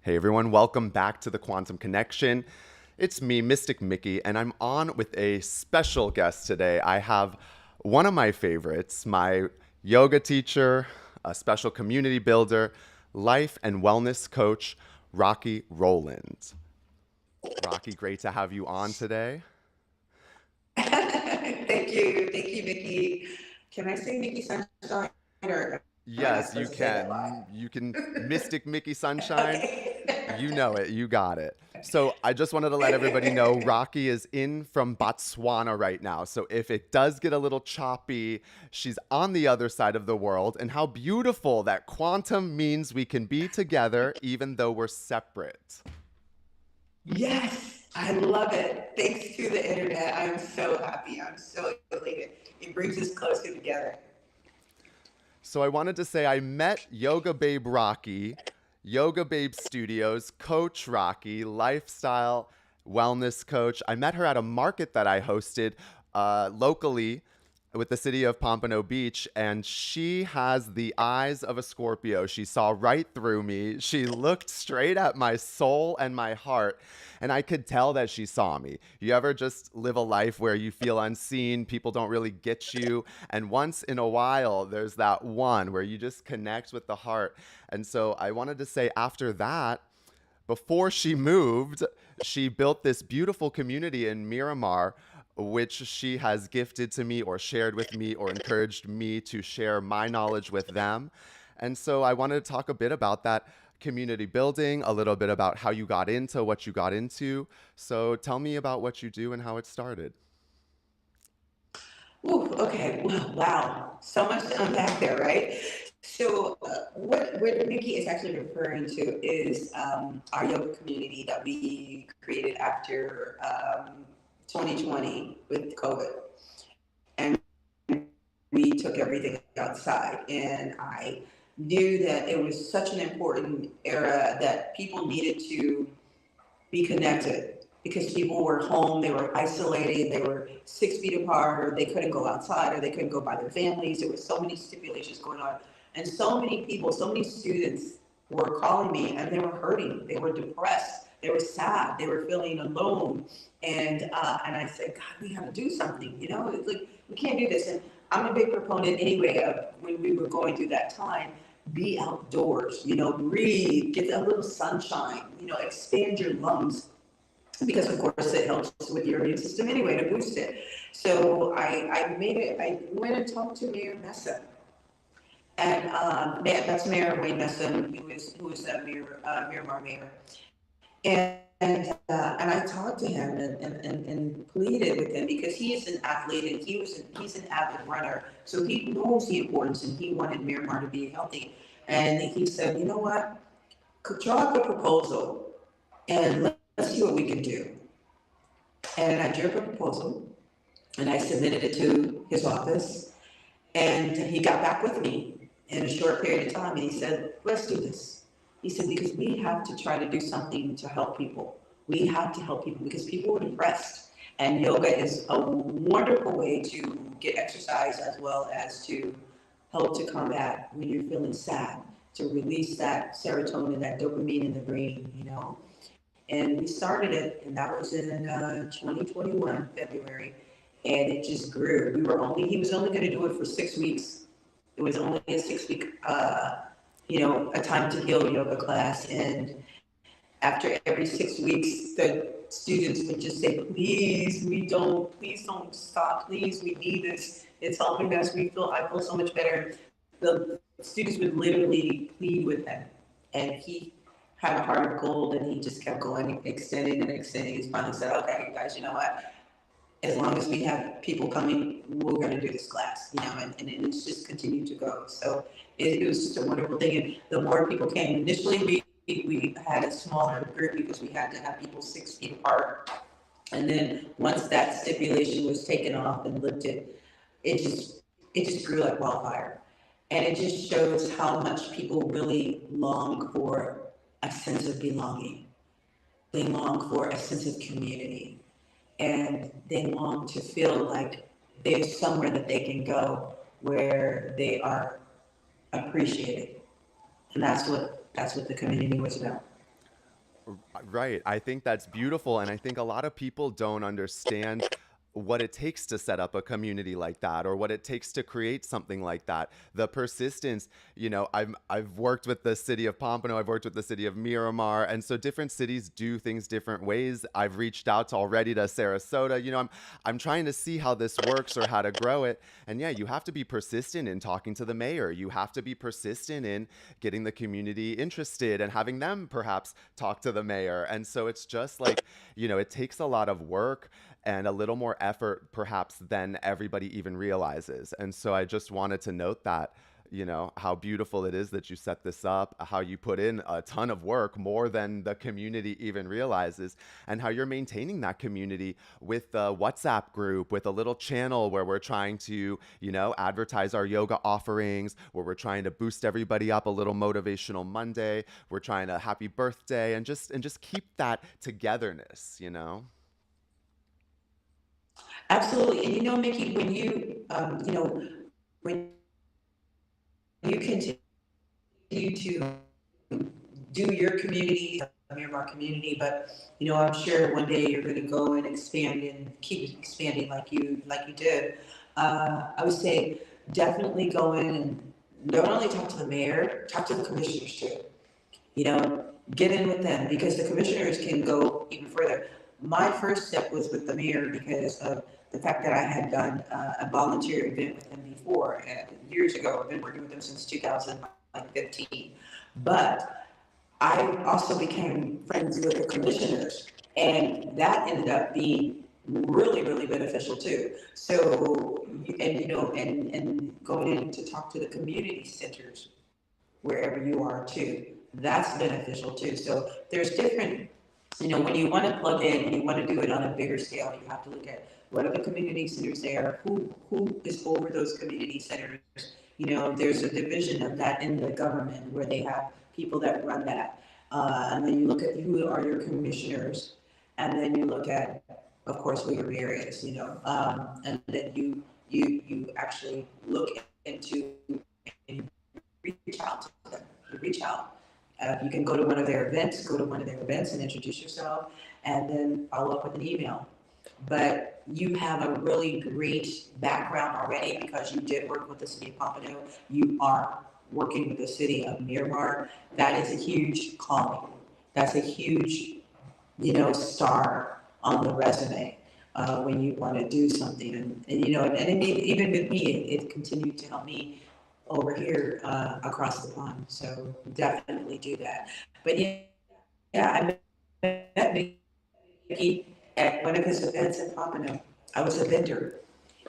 Hey everyone, welcome back to the Quantum Connection. It's me, Mystic Mickey, and I'm on with a special guest today. I have one of my favorites, my yoga teacher, a special community builder, life and wellness coach, Rocki Roland. Rocki, great to have you on today. Thank you. Thank you, Mickey. Can I say Mickey Sunshine or am I not Yes, you supposed to say that live? can. You can. Mystic Mickey Sunshine. You Okay. know it. You got it. So I just wanted to let everybody know Rocki is in from Botswana right now. So if it does get a little choppy, she's on the other side of the world. And how beautiful that quantum means we can be together even though we're separate. Yes, I love it. Thanks to the internet, I'm so happy. I'm so elated. It brings us closer together. So I wanted to say I met Yogababe Rocki, Yogababe Studios, Coach Rocki, lifestyle wellness coach. I met her at a market that I hosted locally with the city of Pompano Beach, and she has the eyes of a Scorpio. She saw right through me. She looked straight at my soul and my heart, and I could tell that she saw me. You ever just live a life where you feel unseen, people don't really get you, and once in a while, there's that one where you just connect with the heart. And so I wanted to say after that, before she moved, she built this beautiful community in Miramar, which she has gifted to me or shared with me or encouraged me to share my knowledge with them. And so I wanted to talk a bit about that community building, a little bit about how you got into what you got into. So tell me about what you do and how it started. Ooh, okay. Wow. So much to unpack there, right? So, what Mickey is actually referring to is our yoga community that we created after 2020 with COVID. And we took everything outside. And I knew that it was such an important era that people needed to be connected because people were home, they were isolated, they were 6 feet apart, or they couldn't go outside, or they couldn't go by their families. There were so many stipulations going on, and so many people, so many students were calling me, and they were hurting, they were depressed, they were sad, they were feeling alone, and I said, God, we got to do something. It's like we can't do this. And I'm a big proponent anyway of when we were going through that time, be outdoors, breathe, get a little sunshine, expand your lungs because of course it helps with your immune system anyway to boost it. So I made it, I went and talked to Mayor Messa. And that's Mayor Wayne Messa, who was the Miramar mayor. And I talked to him and pleaded with him because he is an athlete and he's an avid runner. So he knows the importance and he wanted Miramar to be healthy. And he said, you know what? Draw up a proposal and let's see what we can do. And I drew up a proposal and I submitted it to his office. And he got back with me in a short period of time and he said, let's do this. He said, because we have to try to do something to help people. We have to help people because people are depressed. And yoga is a wonderful way to get exercise as well as to help to combat when you're feeling sad, to release that serotonin, that dopamine in the brain. And we started it, and that was in 2021, February, and it just grew. He was only going to do it for 6 weeks. It was only a 6 week, a time to heal yoga class. And after every 6 weeks, the students would just say, please don't stop. Please, we need this. It's helping us. I feel so much better. The students would literally plead with him. And he had a heart of gold and he just kept going, extending and extending. He finally said, okay, guys, you know what? As long as we have people coming, we're going to do this class, and it's just continued to go. So it was just a wonderful thing. And the more people came, initially we had a smaller group because we had to have people 6 feet apart. And then once that stipulation was taken off and lifted, it just grew like wildfire. And it just shows how much people really long for a sense of belonging. They long for a sense of community and they long to feel like there's somewhere that they can go where they are appreciated. And that's what the community was about. Right. I think that's beautiful. And I think a lot of people don't understand what it takes to set up a community like that, or what it takes to create something like that. The persistence, I've worked with the city of Pompano, I've worked with the city of Miramar, and so different cities do things different ways. I've reached out already to Sarasota. I'm trying to see how this works or how to grow it. And yeah, you have to be persistent in talking to the mayor. You have to be persistent in getting the community interested and having them perhaps talk to the mayor. And so it's just like, it takes a lot of work and a little more effort perhaps than everybody even realizes. And so I just wanted to note that, how beautiful it is that you set this up, how you put in a ton of work, more than the community even realizes, and how you're maintaining that community with the WhatsApp group, with a little channel where we're trying to, advertise our yoga offerings, where we're trying to boost everybody up, a little motivational Monday. We're trying to happy birthday, and just keep that togetherness. Absolutely. And Mickey, when when you continue to do your community, Miramar community, but I'm sure one day you're going to go and expand and keep expanding like you did. I would say definitely go in and not only talk to the mayor, talk to the commissioners too. you know, get in with them because the commissioners can go even further. My first step was with the mayor because of the fact that I had done a volunteer event with him before years ago. I've been working with him since 2015. But I also became friends with the commissioners, and that ended up being really, really beneficial too. So, and going in to talk to the community centers wherever you are too. That's beneficial too. So there's different, when you want to plug in and you want to do it on a bigger scale, you have to look at what are the community centers there, who is over those community centers. There's a division of that in the government where they have people that run that. And then you look at who are your commissioners, and then you look at, of course, where your mayor is, and then you actually look into and reach out to them. You reach out. You can go to one of their events, and introduce yourself, and then follow up with an email. But you have a really great background already because you did work with the city of Pompano. You are working with the city of Miramar. That is a huge calling. That's a huge, star on the resume when you want to do something. And even with me, it continued to help me over here across the pond. So definitely do that. But yeah, I met Mickey at one of his events in Pompano. I was a vendor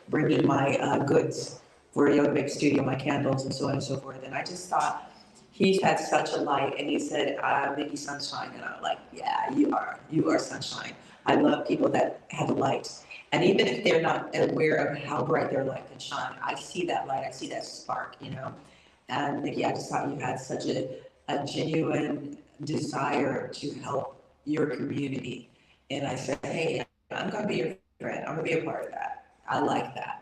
bringing my goods for a Yogababe studio, my candles and so on and so forth. And I just thought he had such a light. And he said, Mickey Sunshine. And I'm like, yeah, you are sunshine. I love people that have a light. And even if they're not aware of how bright their light can shine, I see that light, I see that spark. And Mickey, I just thought you had such a genuine desire to help your community. And I said, hey, I'm going to be your friend. I'm going to be a part of that. I like that.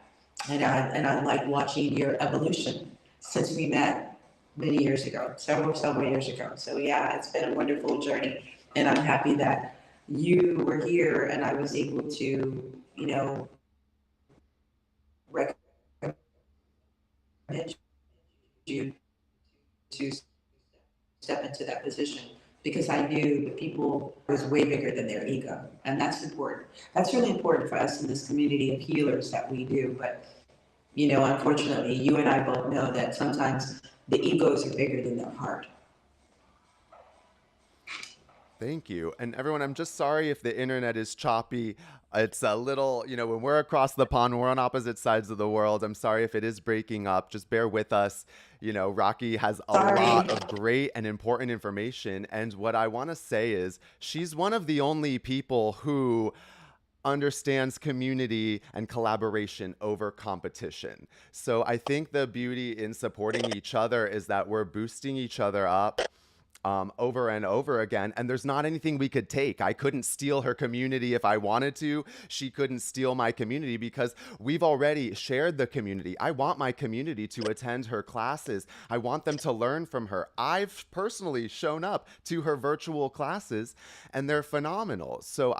And I like watching your evolution since we met many years ago, several years ago. So yeah, it's been a wonderful journey. And I'm happy that you were here and I was able to, recommend you to step into that position because I knew the people was way bigger than their ego. And that's important. That's really important for us in this community of healers that we do. But, unfortunately, you and I both know that sometimes the egos are bigger than their heart. Thank you. And everyone, I'm just sorry if the internet is choppy. It's a little, when we're across the pond, we're on opposite sides of the world. I'm sorry if it is breaking up. Just bear with us. Rocki has a Sorry. lot of great and important information. And what I want to say is she's one of the only people who understands community and collaboration over competition. So I think the beauty in supporting each other is that we're boosting each other up, over and over again. And there's not anything we could take. I couldn't steal her community if I wanted to. She couldn't steal my community because we've already shared the community. I want my community to attend her classes. I want them to learn from her. I've personally shown up to her virtual classes and they're phenomenal. So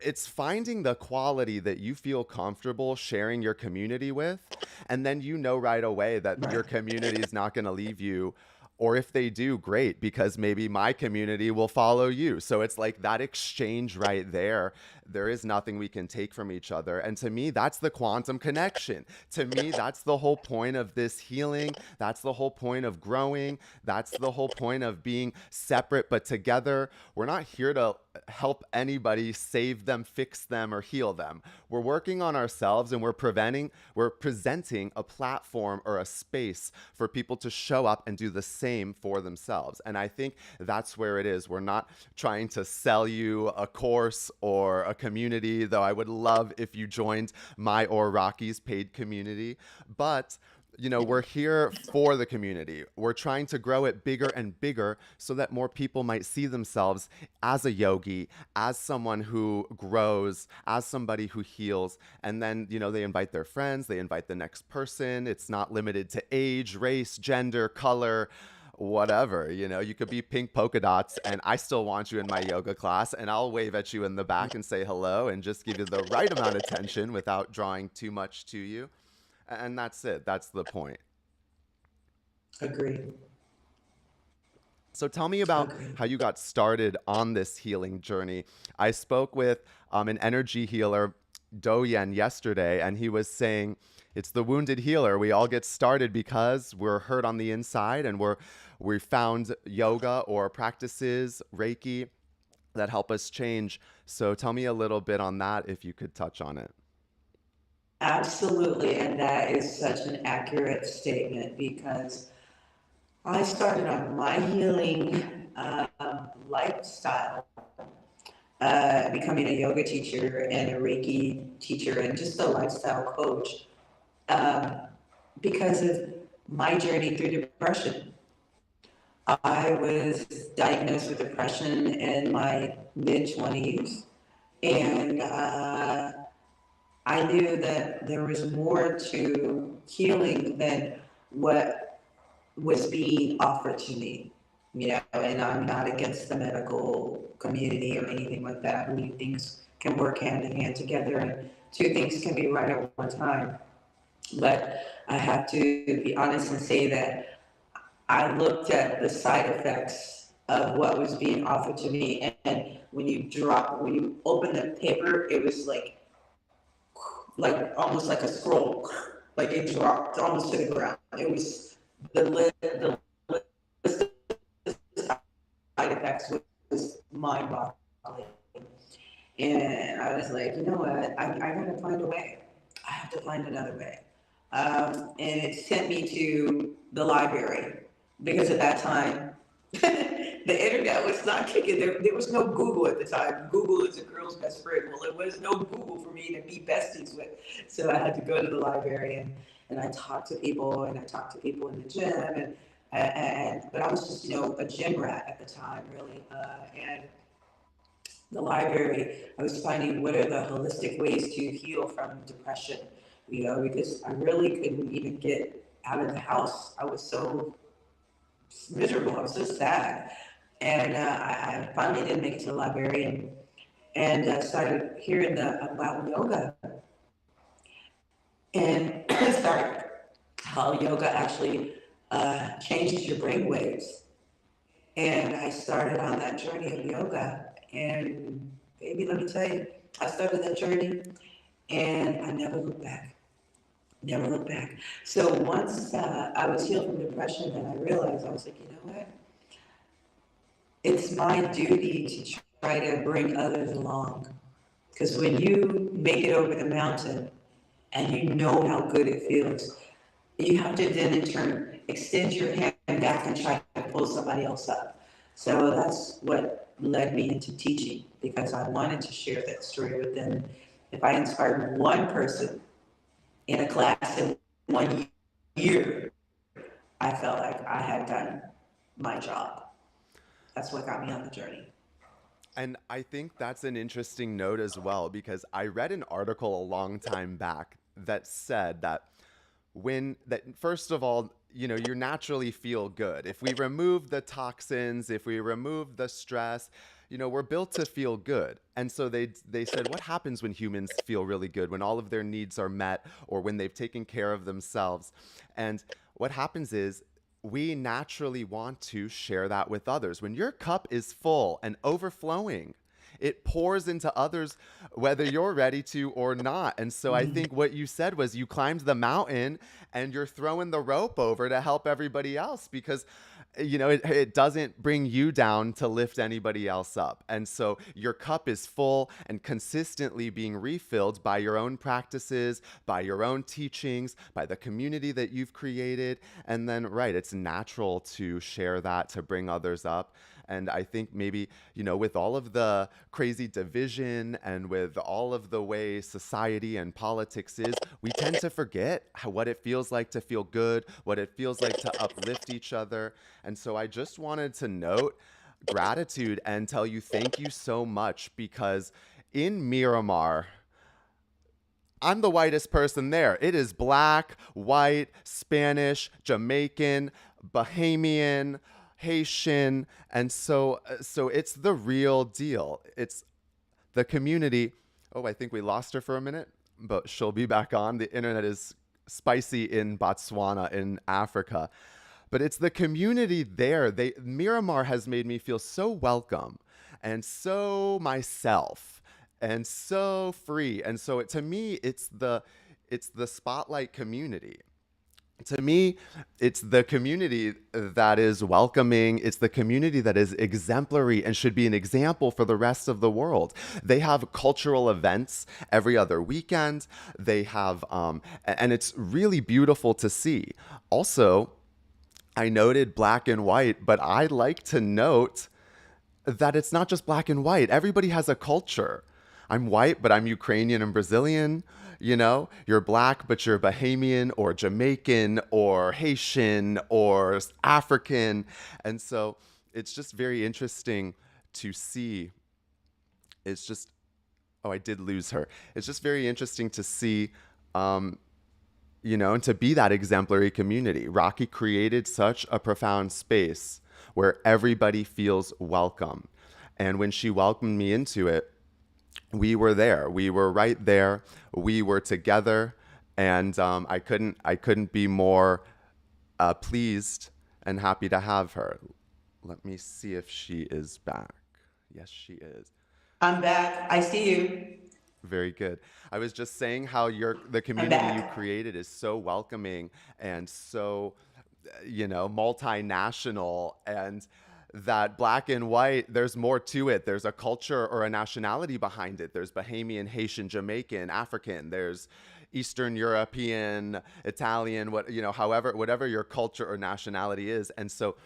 it's finding the quality that you feel comfortable sharing your community with, and then right away that your Right. community is not going to leave you, or if they do, great, because maybe my community will follow you. So it's like that exchange right there. There is nothing we can take from each other. And to me, that's the quantum connection. To me, that's the whole point of this healing. That's the whole point of growing. That's the whole point of being separate but together. We're not here to help anybody save them, fix them, or heal them. We're working on ourselves, and we're presenting a platform or a space for people to show up and do the same for themselves. And I think that's where it is. We're not trying to sell you a course or a community, though I would love if you joined my or Rocki's paid community. But we're here for the community. We're trying to grow it bigger and bigger so that more people might see themselves as a yogi, as someone who grows, as somebody who heals. And then, they invite their friends, they invite the next person. It's not limited to age, race, gender, color, whatever. You could be pink polka dots and I still want you in my yoga class, and I'll wave at you in the back and say hello and just give you the right amount of attention without drawing too much to you. And that's it. That's the point. Agreed. So tell me about Agreed. how you got started on this healing journey. I spoke with an energy healer, Doyen, yesterday, and he was saying it's the wounded healer. We all get started because we're hurt on the inside, and we found yoga or practices, Reiki, that help us change. So tell me a little bit on that if you could touch on it. Absolutely. And that is such an accurate statement because I started on my healing lifestyle, becoming a yoga teacher and a Reiki teacher and just a lifestyle coach um, because of my journey through depression. I was diagnosed with depression in my mid 20s, and I knew that there was more to healing than what was being offered to me. And I'm not against the medical community or anything like that. I believe things can work hand in hand together and two things can be right at one time. But I have to be honest and say that I looked at the side effects of what was being offered to me, and when you open the paper, it was like almost like a scroll, like it dropped almost to the ground. It was the list of side effects was mind-boggling, and I was like, you know what, I gotta find a way. I have to find another way. And it sent me to the library because at that time, the internet was not kicking. There was no Google at the time. Google is a girl's best friend. Well, there was no Google for me to be besties with. So I had to go to the library and I talked to people and I talked to people in the gym but I was just, a gym rat at the time, really. And the library, I was finding what are the holistic ways to heal from depression, because I really couldn't even get out of the house. I was so miserable. I was so sad. And I finally did make it to the library and started hearing about yoga and started how yoga actually changes your brain waves. And I started on that journey of yoga. And baby, let me tell you, I started that journey and I never looked back. Never looked back. So once I was healed from depression, then I realized I was like, you know what? It's my duty to try to bring others along. Because when you make it over the mountain and you know how good it feels, you have to then in turn extend your hand back and try to pull somebody else up. So that's what led me into teaching because I wanted to share that story with them. If I inspired one person in a class in 1 year, I felt like I had done my job. That's what got me on the journey. And I think that's an interesting note as well, because I read an article a long time back that said that first of all, you naturally feel good. If we remove the toxins, if we remove the stress, we're built to feel good. And so they said, what happens when humans feel really good, when all of their needs are met, or when they've taken care of themselves? And what happens is we naturally want to share that with others. When your cup is full and overflowing, it pours into others whether you're ready to or not. And so I think what you said was you climbed the mountain and you're throwing the rope over to help everybody else, because it doesn't bring you down to lift anybody else up. And so your cup is full and consistently being refilled by your own practices, by your own teachings, by the community that you've created. And then, right, it's natural to share that, to bring others up. And I think maybe, with all of the crazy division and with all of the way society and politics is, we tend to forget what it feels like to feel good, what it feels like to uplift each other. And so I just wanted to note gratitude and tell you thank you so much, because in Miramar, I'm the whitest person there. It is black, white, Spanish, Jamaican, Bahamian, Haitian, and so it's the real deal. It's the community. Oh, I think we lost her for a minute, but she'll be back on. The internet is spicy in Botswana, in Africa. But it's the community there. Miramar has made me feel so welcome and so myself and so free. And so to me, it's the spotlight community. To me, it's the community that is welcoming. It's the community that is exemplary and should be an example for the rest of the world. They have cultural events every other weekend. They have, and it's really beautiful to see. Also, I noted black and white, but I'd like to note that it's not just black and white. Everybody has a culture. I'm white, but I'm Ukrainian and Brazilian. You're black, but you're Bahamian or Jamaican or Haitian or African. And so it's just very interesting to see. It's just, oh, I did lose her. It's just very interesting to see, and to be that exemplary community. Rocki created such a profound space where everybody feels welcome. And when she welcomed me into it, we were there. We were right there. We were together, and I couldn't be more pleased and happy to have her. Let me see if she is back. Yes, she is. I'm back. I see you. Very good. I was just saying how the I'm community you back. created is so welcoming and so multinational, and that black and white, there's more to it. There's a culture or a nationality behind it. There's Bahamian, Haitian, Jamaican, African. There's Eastern European, Italian, however, whatever your culture or nationality is. And so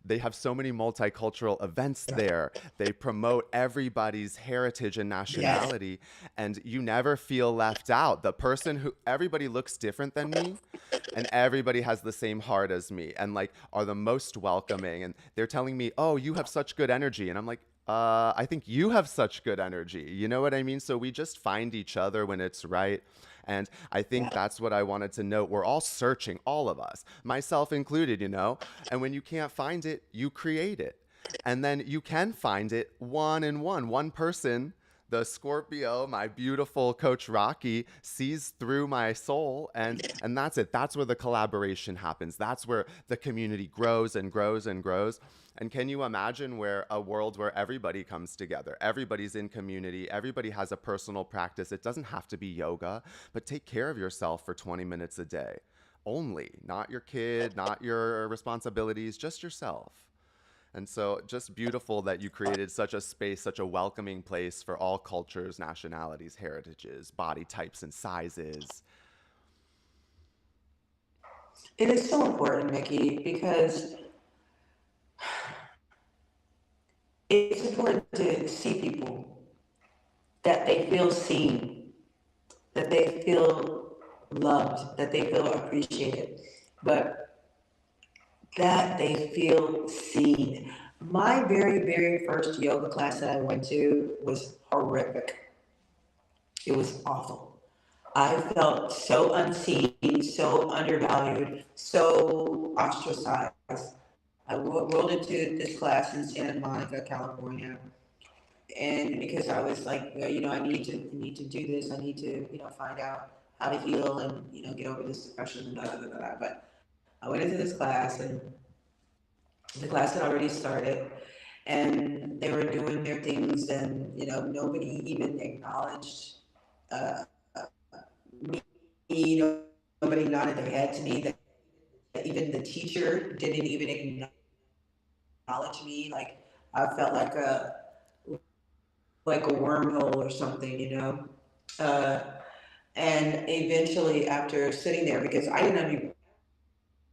they have so many multicultural events there. They promote everybody's heritage and Yes. nationality, and you never feel left out. Everybody looks different than me, and everybody has the same heart as me, and like are the most welcoming. And they're telling me, oh, you have such good energy. And I'm like, I think you have such good energy. You know what I mean? So we just find each other when it's right. And I think Yeah. that's what I wanted to note. We're all searching, all of us, myself included. And when you can't find it, you create it. And then you can find it one person. The Scorpio, my beautiful coach Rocki, sees through my soul, and that's it. That's where the collaboration happens. That's where the community grows and grows and grows. And can you imagine a world where everybody comes together? Everybody's in community. Everybody has a personal practice. It doesn't have to be yoga, but take care of yourself for 20 minutes a day. Only, not your kid, not your responsibilities, just yourself. And so just beautiful that you created such a space, such a welcoming place for all cultures, nationalities, heritages, body types, and sizes. It is so important, Mickey, because it's important to see people that they feel seen, that they feel loved, that they feel appreciated. But that they feel seen. My very, very first yoga class that I went to was horrific. It was awful. I felt so unseen, so undervalued, so ostracized. I rolled into this class in Santa Monica, California, and because I was like, well, I need to do this. I need to, find out how to heal and get over this depression and da da da da. But I went into this class, and the class had already started, and they were doing their things, and nobody even acknowledged uh, me. Nobody nodded their head to me. That even the teacher didn't even acknowledge me. Like I felt like a wormhole or something, Uh, and eventually, after sitting there, because I didn't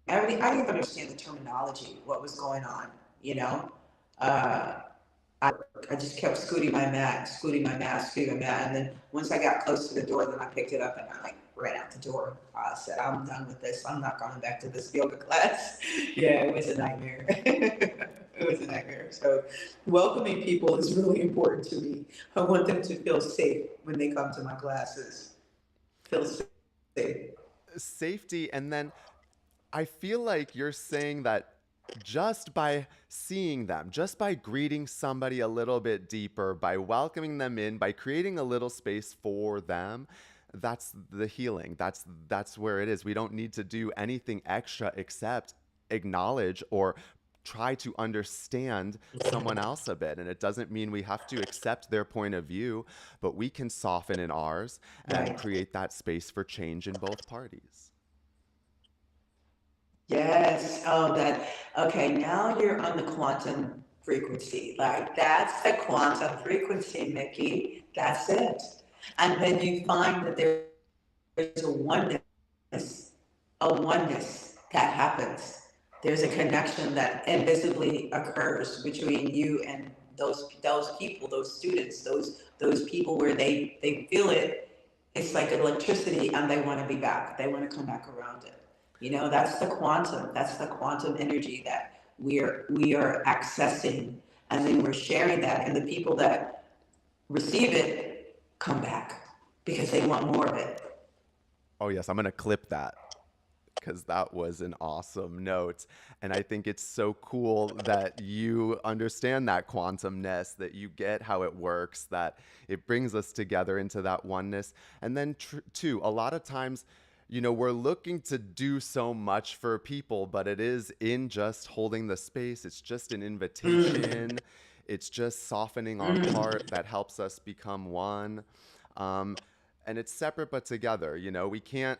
understand the terminology, what was going on, you know. Uh, I just kept scooting my mat, scooting my mat, and then once I got close to the door, then I picked it up and I like ran out the door. I said, "I'm done with this. I'm not going back to this yoga class." Yeah, it was a nightmare. It was a nightmare. So, welcoming people is really important to me. I want them to feel safe when they come to my classes. Feel safe. Safety, and then I feel like you're saying that just by seeing them, just by greeting somebody a little bit deeper, by welcoming them in, by creating a little space for them, that's the healing. That's where it is. We don't need to do anything extra except acknowledge or try to understand someone else a bit. And it doesn't mean we have to accept their point of view, but we can soften in ours and Right. create that space for change in both parties. Yes. Oh, that. Okay. Now you're on the quantum frequency. Like that's the quantum frequency, Mickey. That's it. And then you find that there's a oneness that happens. There's a connection that invisibly occurs between you and those people, those students, those people where they feel it. It's like electricity, and they want to be back. They want to come back around it. That's the quantum. That's the quantum energy that we are accessing, and then we're sharing that, and the people that receive it come back because they want more of it. Oh, yes, I'm going to clip that because that was an awesome note. And I think it's so cool that you understand that quantumness, that you get how it works, that it brings us together into that oneness. And then, too, a lot of times, we're looking to do so much for people, but it is in just holding the space. It's just an invitation. It's just softening our heart that helps us become one. Um, and it's separate but together. We can't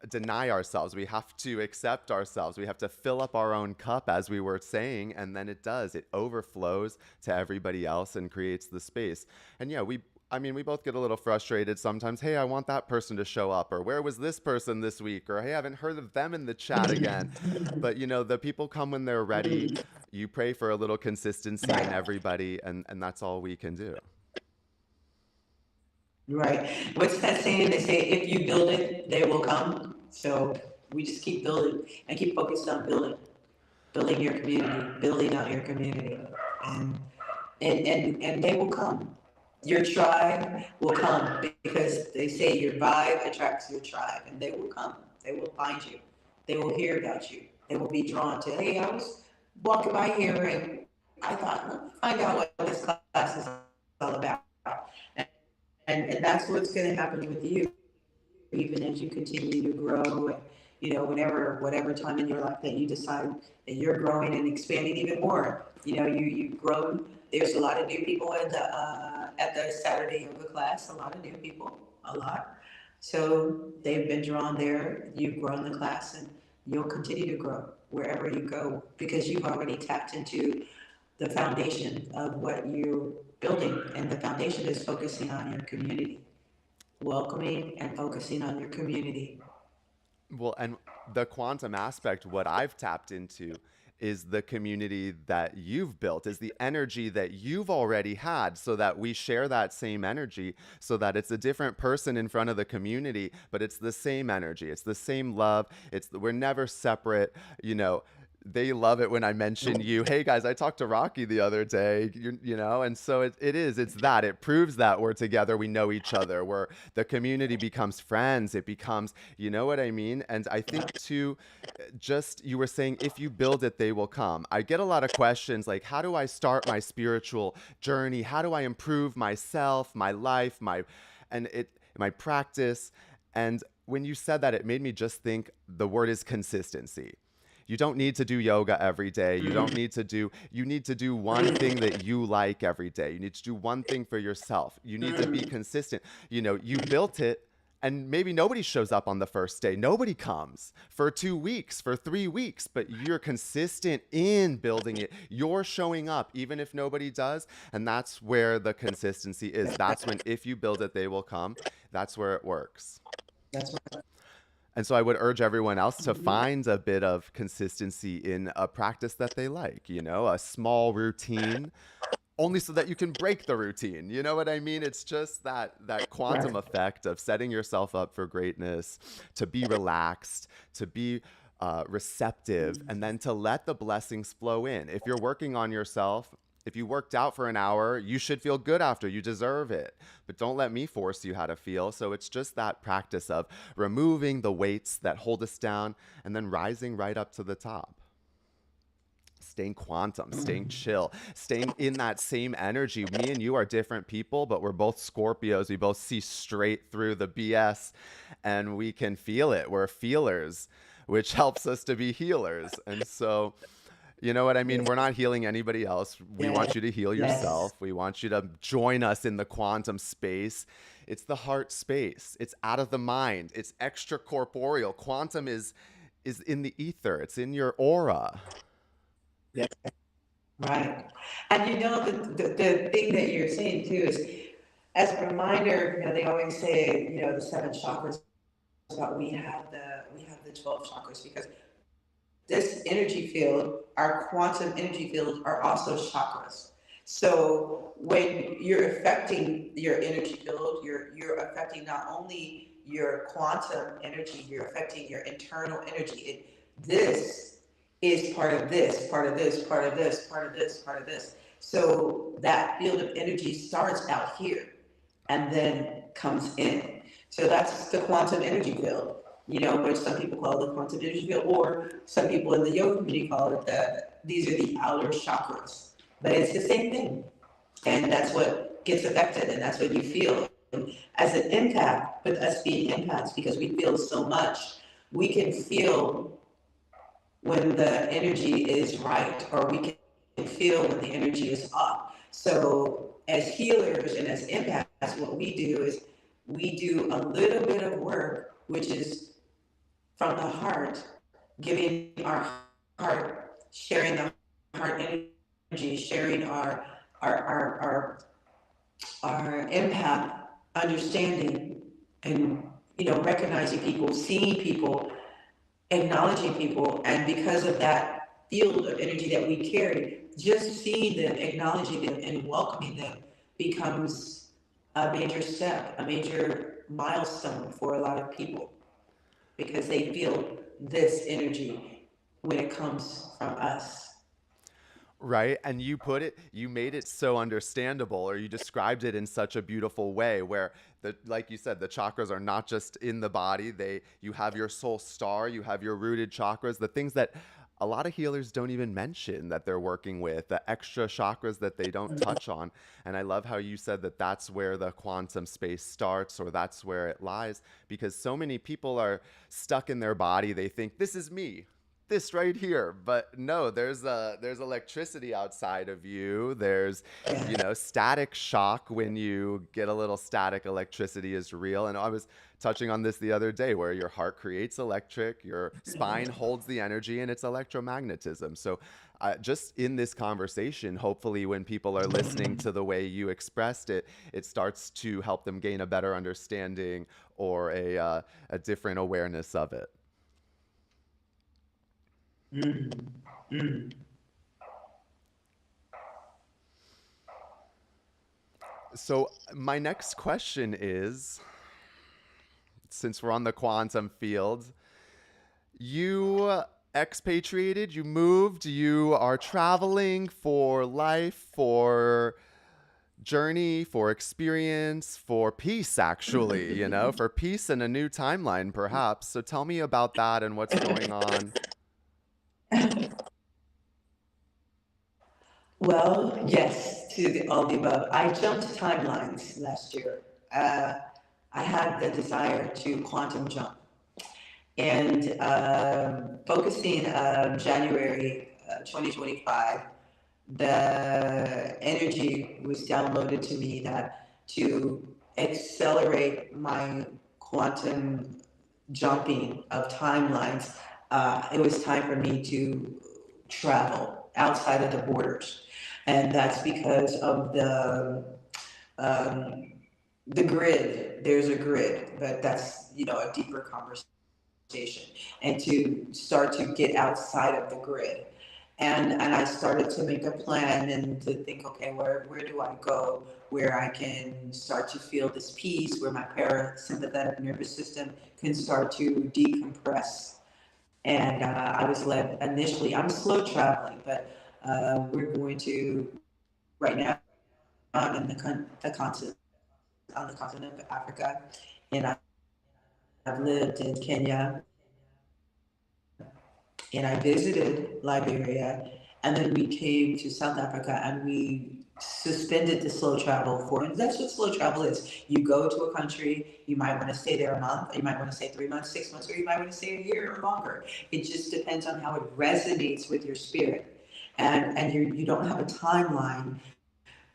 deny ourselves. We have to accept ourselves. We have to fill up our own cup, as we were saying, and then it does. It overflows to everybody else and creates the space. And yeah, we both get a little frustrated sometimes. Hey, I want that person to show up, or where was this person this week? Or hey, I haven't heard of them in the chat again. But the people come when they're ready. You pray for a little consistency in Right. everybody, and that's all we can do. Right. What's that saying? They say if you build it, they will come. So we just keep building and keep focused on building your community, building out your community, and and they will come. Your tribe will come because they say your vibe attracts your tribe, and they will come. They will find you. They will hear about you. They will be drawn to. Hey, I was walking by here, and I thought, let me find out what this class is all about. And that's what's going to happen with you, even as you continue to grow. And, whatever time in your life that you decide that you're growing and expanding even more. You've grown. There's a lot of new people at the Saturday yoga class. A lot of new people, a lot. So they've been drawn there. You've grown the class, and you'll continue to grow wherever you go because you've already tapped into the foundation of what you're building, and the foundation is focusing on your community, welcoming and focusing on your community. Well, and the quantum aspect, what I've tapped into is the community that you've built, is the energy that you've already had, so that we share that same energy, so that it's a different person in front of the community, but it's the same energy, it's the same love, we're never separate, you know. they love it when I mention you. Hey guys, I talked to Rocki the other day, you know, and so it's that. It proves that we're together, we know each other, where the community becomes friends, it becomes, you know what I mean? And I think too, just you were saying, if you build it, they will come. I get a lot of questions like, how do I start my spiritual journey? How do I improve myself, my life, my practice? And when you said that, it made me just think the word is consistency. You don't need to do yoga every day. You need to do one thing that you like every day. You need to do one thing for yourself. You need to be consistent. You know, you built it, and maybe nobody shows up on the first day. Nobody comes for 2 weeks, for 3 weeks, but you're consistent in building it. You're showing up even if nobody does. And that's where the consistency is. That's when, if you build it, they will come. That's where it works. That's what. And so I would urge everyone else to find a bit of consistency in a practice that they like, you know, a small routine, only so that you can break the routine. You know what I mean? It's just that quantum Right. effect of setting yourself up for greatness, to be relaxed, to be receptive, and then to let the blessings flow in. If you're working on yourself, if you worked out for an hour, you should feel good after. You deserve it. But don't let me force you how to feel. So it's just that practice of removing the weights that hold us down and then rising right up to the top. Staying quantum, staying chill, staying in that same energy. Me and you are different people, but we're both Scorpios. We both see straight through the BS and we can feel it. We're feelers, which helps us to be healers. And so, you know what I mean? We're not healing anybody else. We Yeah. want you to heal Yes. yourself. We want you to join us in the quantum space. It's the heart space. It's out of the mind. It's extracorporeal. Quantum is in the ether. It's in your aura. Yes. Right. And you know, the thing that you're saying too is, as a reminder, you know, they always say, you know, the seven chakras, but we have the 12 chakras because this energy field, our quantum energy fields are also chakras. So when you're affecting your energy field, you're affecting not only your quantum energy, you're affecting your internal energy. This is part of this, part of this, part of this, part of this, part of this. So that field of energy starts out here and then comes in. So that's the quantum energy field, you know, which some people call the quantum energy field, or some people in the yoga community call it these are the outer chakras. But it's the same thing. And that's what gets affected, and that's what you feel. As an empath, with us being empaths, because we feel so much, we can feel when the energy is right, or we can feel when the energy is off. So, as healers and as empaths, what we do is we do a little bit of work, which is from the heart, giving our heart, sharing the heart energy, sharing our, our, our, our empath understanding, and, you know, recognizing people, seeing people, acknowledging people. And because of that field of energy that we carry, just seeing them, acknowledging them, and welcoming them becomes a major step, a major milestone for a lot of people because they feel this energy when it comes from us. Right? And you made it so understandable, or you described it in such a beautiful way where like you said, the chakras are not just in the body. You have your soul star, you have your rooted chakras, the things that a lot of healers don't even mention that they're working with, the extra chakras that they don't touch on. And I love how you said that that's where the quantum space starts, or that's where it lies, because so many people are stuck in their body. They think, this is me, this right here. But no, there's electricity outside of you. There's, you Yeah. know, static shock. When you get a little static, electricity is real. And I was touching on this the other day, where your heart creates electric, your spine holds the energy, and it's electromagnetism. So just in this conversation, hopefully when people are listening to the way you expressed it, it starts to help them gain a better understanding, or a different awareness of it. Mm, mm. So my next question is, since we're on the quantum field, you expatriated, you moved, you are traveling for life, for journey, for experience, for peace, actually, for peace and a new timeline, perhaps. So tell me about that and what's going on. Well, yes, to all the above. I jumped timelines last year. Uh, I had the desire to quantum jump. And focusing January 2025, the energy was downloaded to me that to accelerate my quantum jumping of timelines, it was time for me to travel outside of the borders. And that's because of um, the grid. There's a grid, but that's, a deeper conversation, and to start to get outside of the grid. And I started to make a plan and to think, okay, where do I go where I can start to feel this peace, where my parasympathetic nervous system can start to decompress. And I was led initially, I'm slow traveling, but we're going to, right now, I'm in the continent, on the continent of Africa, and I've lived in Kenya, and I visited Liberia, and then we came to South Africa and we suspended the slow travel for, and that's what slow travel is. You go to a country, you might want to stay there a month, you might want to stay 3 months, 6 months, or you might want to stay a year or longer. It just depends on how it resonates with your spirit. And you don't have a timeline,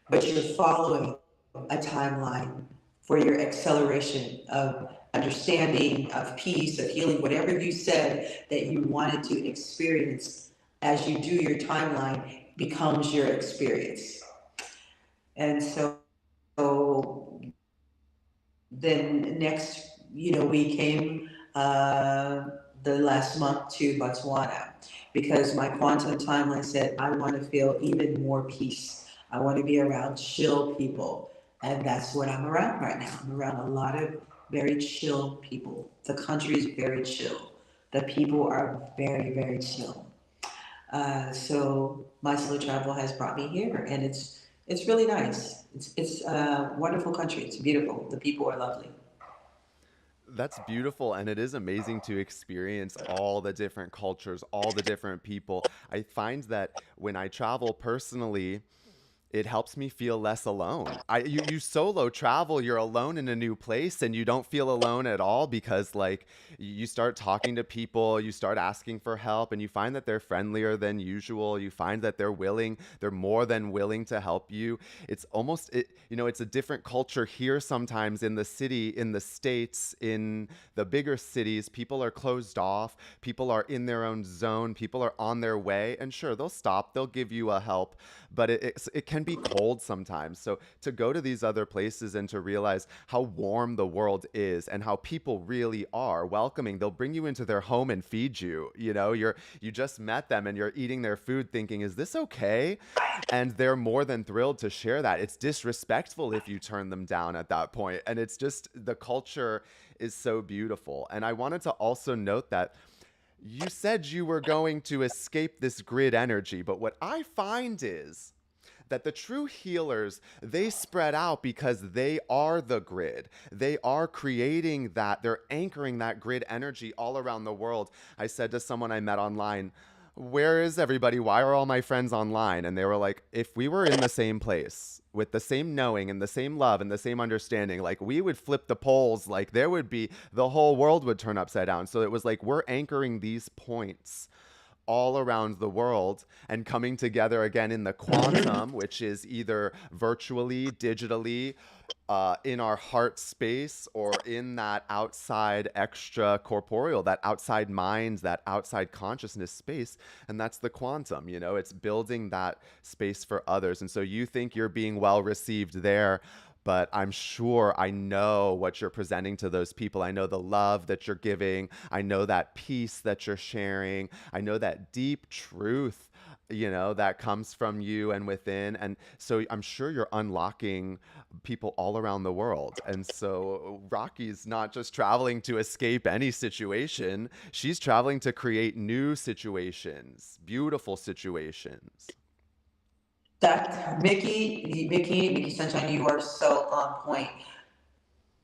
but you're following a timeline for your acceleration of understanding, of peace, of healing, whatever you said that you wanted to experience as you do your timeline becomes your experience. And so then next, we came the last month to Botswana because my quantum timeline said I want to feel even more peace. I want to be around chill people. And that's what I'm around right now. I'm around a lot of very chill people. The country is very chill. The people are very, very chill. So my slow travel has brought me here, and it's really nice. It's a wonderful country. It's beautiful. The people are lovely. That's beautiful, and it is amazing to experience all the different cultures, all the different people. I find that when I travel personally, it helps me feel less alone. You solo travel, you're alone in a new place and you don't feel alone at all because like you start talking to people, you start asking for help and you find that they're friendlier than usual. You find that they're more than willing to help you. It's almost it's a different culture here sometimes in the city, in the states, in the bigger cities. People are closed off, people are in their own zone, people are on their way and sure, they'll stop, they'll give you a help, but it can be cold sometimes. So to go to these other places and to realize how warm the world is and how people really are welcoming, they'll bring you into their home and feed you. You just met them and you're eating their food thinking, is this okay? And they're more than thrilled to share that. It's disrespectful if you turn them down at that point. And it's just the culture is so beautiful. And I wanted to also note that you said you were going to escape this grid energy, but what I find is that the true healers, they spread out because they are the grid. They are creating that, they're anchoring that grid energy all around the world. I said to someone I met online, where is everybody? Why are all my friends online? And they were like, if we were in the same place with the same knowing and the same love and the same understanding, like we would flip the poles, like there would be, the whole world would turn upside down. So it was like, we're anchoring these points all around the world and coming together again in the quantum, which is either virtually, digitally, in our heart space or in that outside extra corporeal, that outside mind, that outside consciousness space. And that's the quantum, it's building that space for others. And so you think you're being well received there, but I'm sure I know what you're presenting to those people. I know the love that you're giving. I know that peace that you're sharing. I know that deep truth that comes from you and within. And so I'm sure you're unlocking people all around the world. And so Rocky's not just traveling to escape any situation, she's traveling to create new situations, beautiful situations. Mickey Sunshine, you are so on point.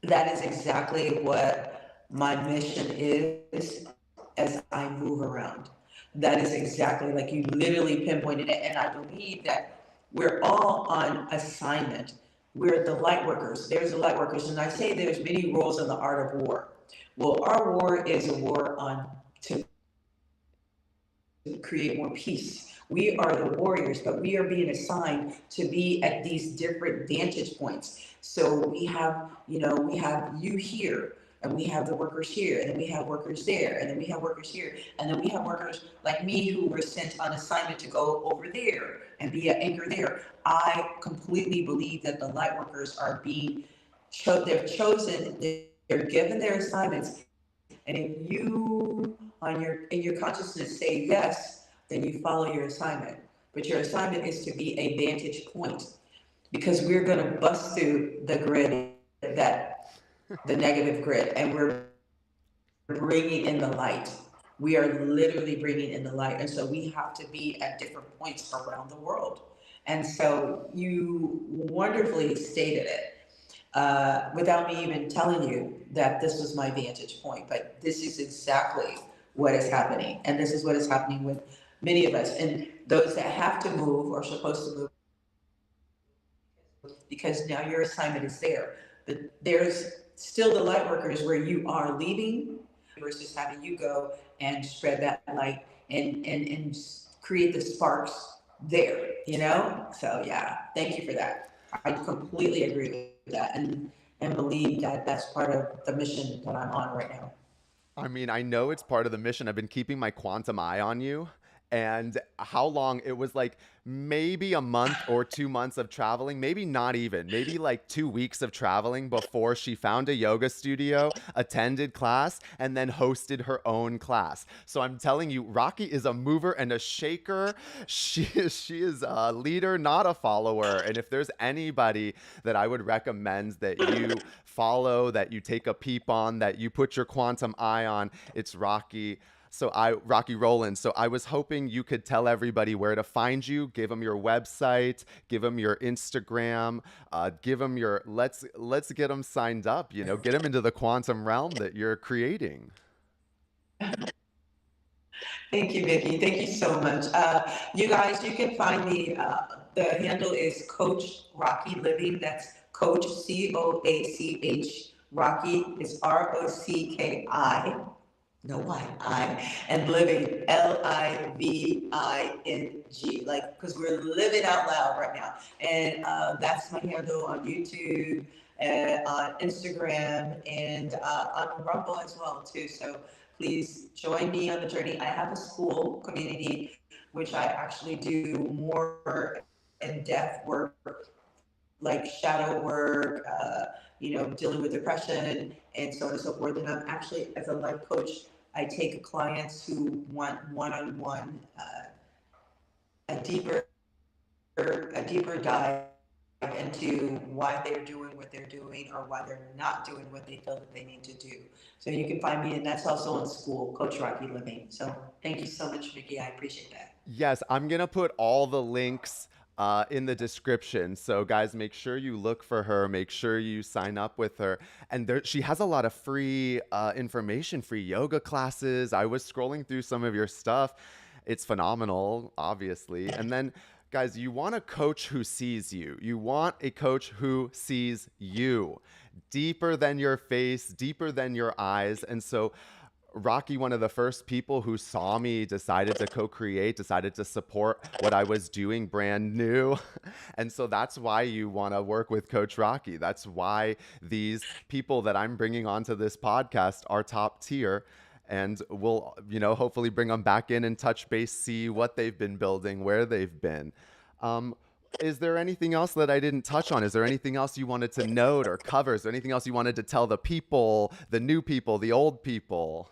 That is exactly what my mission is as I move around. That is exactly like you literally pinpointed it. And I believe that we're all on assignment. We're the light workers. There's the light workers. And I say there's many roles in the art of war. Well, our war is a war on to create more peace. We are the warriors, but we are being assigned to be at these different vantage points. So we have you here, and we have the workers here, and then we have workers there, and then we have workers here, and then we have workers like me who were sent on assignment to go over there and be an anchor there. I completely believe that the light workers are being they're chosen, they're given their assignments, and if you in your consciousness say yes, then you follow your assignment. But your assignment is to be a vantage point, because we're going to bust through the grid, that the negative grid, and we're bringing in the light. We are literally bringing in the light, and so we have to be at different points around the world. And so you wonderfully stated it, without me even telling you that this was my vantage point. But this is exactly what is happening. And this is what is happening with many of us. And those that have to move are supposed to move because now your assignment is there. But there's still the light workers where you are leaving versus having you go and spread that light and create the sparks there, you know? So yeah, thank you for that. I completely agree with that and believe that that's part of the mission that I'm on right now. I mean, I know it's part of the mission. I've been keeping my quantum eye on you. And how long it was, like maybe a month or 2 months of traveling, maybe not even, maybe like 2 weeks of traveling before she found a yoga studio, attended class, and then hosted her own class. So I'm telling you, Rocki is a mover and a shaker. She is a leader, not a follower. And if there's anybody that I would recommend that you follow, that you take a peep on, that you put your quantum eye on, it's Rocki Roland. So I was hoping you could tell everybody where to find you, give them your website, give them your Instagram, give them your let's get them signed up, get them into the quantum realm that you're creating. Thank you, Vicky. Thank you so much. You guys, you can find me. The handle is Coach Rocky Living. That's Coach COACH. Rocky is ROCKI. No Y, and living LIVING, like, because we're living out loud right now. And that's my handle on YouTube and on Instagram and on Rumble as well too. So please join me on the journey. I have a school community which I actually do more in-depth work, like shadow work, dealing with depression and so on and so forth. And I'm actually, as a life coach, I take clients who want one-on-one, a deeper, a deeper dive into why they're doing what they're doing or why they're not doing what they feel that they need to do. So you can find me, and that's also in school, Coach Rocky Living. So thank you so much, Vicky. I appreciate that. Yes, I'm gonna put all the links in the description. So guys, make sure you look for her. Make sure you sign up with her. And she has a lot of free information, free yoga classes. I was scrolling through some of your stuff. It's phenomenal, obviously. And then, guys, you want a coach who sees you. You want a coach who sees you deeper than your face, deeper than your eyes. And so Rocki, one of the first people who saw me, decided to co-create, decided to support what I was doing brand new. And so that's why you want to work with Coach Rocki. That's why these people that I'm bringing onto this podcast are top tier. And we'll, hopefully bring them back in and touch base, see what they've been building, where they've been. Um, is there anything else that I didn't touch on? Is there anything else you wanted to note or cover? Is there anything else you wanted to tell the people, the new people, the old people?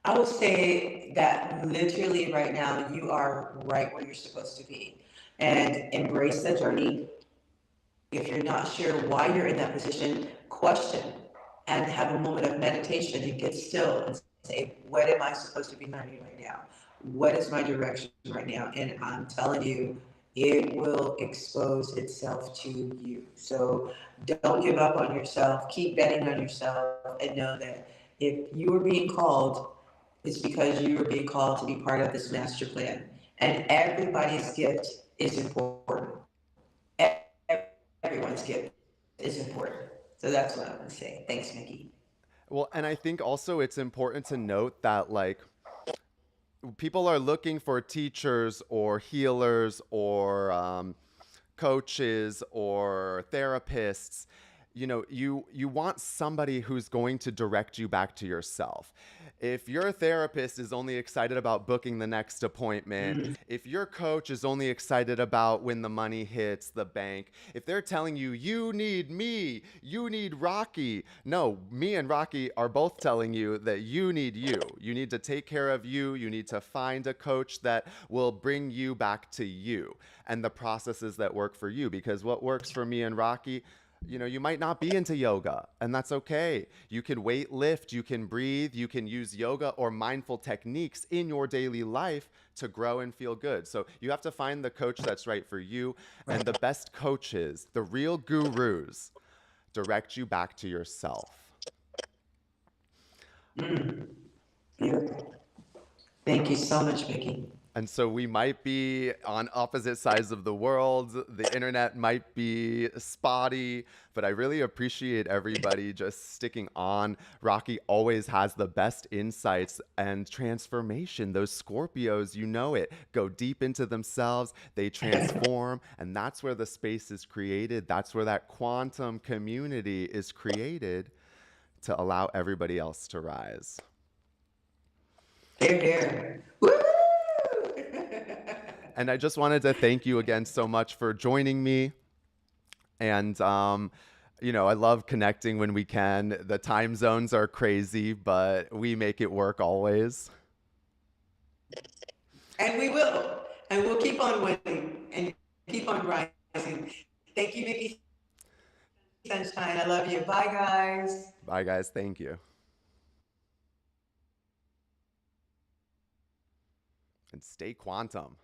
I would say that literally right now you are right where you're supposed to be, and embrace the journey. If you're not sure why you're in that position, question and have a moment of meditation and get still and say, what am I supposed to be learning right now? What is my direction right now? And I'm telling you, it will expose itself to you. So don't give up on yourself. Keep betting on yourself and know that if you are being called, it's because you are being called to be part of this master plan. And everybody's gift is important. Everyone's gift is important. So that's what I'm going to say. Thanks, Mickey. Well, and I think also it's important to note that like people are looking for teachers or healers or coaches or therapists. You know, you want somebody who's going to direct you back to yourself. If your therapist is only excited about booking the next appointment, Mm. if your coach is only excited about when the money hits the bank, if they're telling you you need me, you need Rocki, no, me and Rocki are both telling you that you need you. You need to take care of you. You need to find a coach that will bring you back to you and the processes that work for you. Because what works for me and Rocki, you know, you might not be into yoga, and that's okay. You can weight lift, you can breathe, you can use yoga or mindful techniques in your daily life to grow and feel good. So you have to find the coach that's right for you. And Right. the best coaches, the real gurus, direct you back to yourself. Mm. Beautiful. Thank you so much, Mickey. And so we might be on opposite sides of the world. The internet might be spotty, but I really appreciate everybody just sticking on. Rocki always has the best insights and transformation. Those Scorpios, you know it, go deep into themselves, they transform, and that's where the space is created. That's where that quantum community is created to allow everybody else to rise. Here, here. Woo! And I just wanted to thank you again so much for joining me. And, you know, I love connecting when we can. The time zones are crazy, but we make it work always. And we will. And we'll keep on winning and keep on rising. Thank you, Mickey Sunshine. I love you. Bye, guys. Bye, guys. Thank you. And stay quantum.